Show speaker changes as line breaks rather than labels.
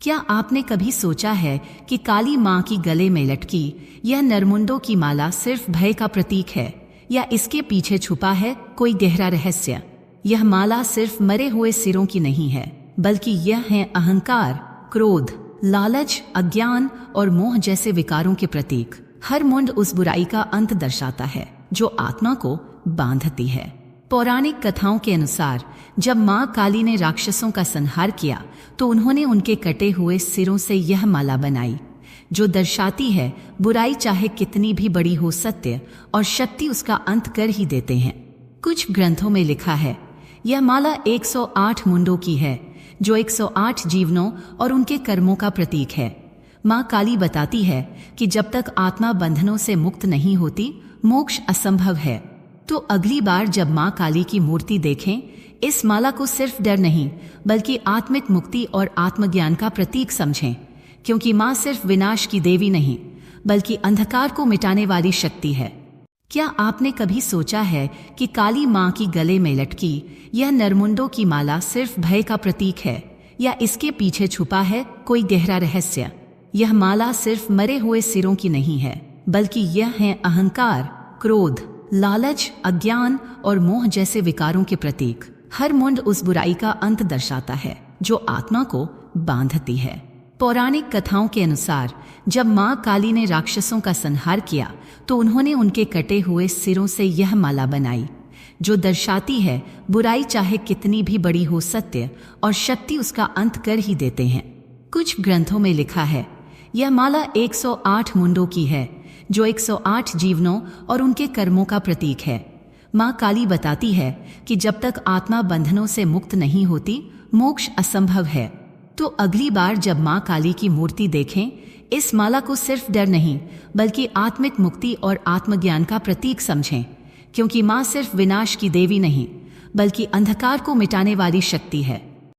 क्या आपने कभी सोचा है कि काली माँ की गले में लटकी यह नरमुंडों की माला सिर्फ भय का प्रतीक है या इसके पीछे छुपा है कोई गहरा रहस्य? यह माला सिर्फ मरे हुए सिरों की नहीं है, बल्कि यह है अहंकार, क्रोध, लालच, अज्ञान और मोह जैसे विकारों के प्रतीक। हर मुंड उस बुराई का अंत दर्शाता है जो आत्मा को बांधती है। पौराणिक कथाओं के अनुसार जब मां काली ने राक्षसों का संहार किया तो उन्होंने उनके कटे हुए सिरों से यह माला बनाई, जो दर्शाती है बुराई चाहे कितनी भी बड़ी हो, सत्य और शक्ति उसका अंत कर ही देते हैं। कुछ ग्रंथों में लिखा है यह माला 108 मुंडों की है, जो 108 जीवनों और उनके कर्मों का प्रतीक है। मां काली बताती है कि जब तक आत्मा बंधनों से मुक्त नहीं होती, मोक्ष असंभव है। तो अगली बार जब मां काली की मूर्ति देखें, इस माला को सिर्फ डर नहीं बल्कि आत्मिक मुक्ति और आत्मज्ञान का प्रतीक समझें, क्योंकि मां सिर्फ विनाश की देवी नहीं बल्कि अंधकार को मिटाने वाली शक्ति है। क्या आपने कभी सोचा है कि काली मां की गले में लटकी यह नरमुंडों की माला सिर्फ भय का प्रतीक है या इसके पीछे छुपा है कोई गहरा रहस्य? यह माला सिर्फ मरे हुए सिरों की नहीं है, बल्कि यह है अहंकार, क्रोध, लालच, अज्ञान और मोह जैसे विकारों के प्रतीक। हर मुंड उस बुराई का अंत दर्शाता है जो आत्मा को बांधती है। पौराणिक कथाओं के अनुसार जब मां काली ने राक्षसों का संहार किया तो उन्होंने उनके कटे हुए सिरों से यह माला बनाई, जो दर्शाती है बुराई चाहे कितनी भी बड़ी हो, सत्य और शक्ति उसका अंत कर ही देते हैं। कुछ ग्रंथों में लिखा है यह माला 108 मुंडों की है, जो 108 जीवनों और उनके कर्मों का प्रतीक है। मां काली बताती है कि जब तक आत्मा बंधनों से मुक्त नहीं होती, मोक्ष असंभव है। तो अगली बार जब मां काली की मूर्ति देखें, इस माला को सिर्फ डर नहीं बल्कि आत्मिक मुक्ति और आत्मज्ञान का प्रतीक समझें, क्योंकि मां सिर्फ विनाश की देवी नहीं बल्कि अंधकार को मिटाने वाली शक्ति है।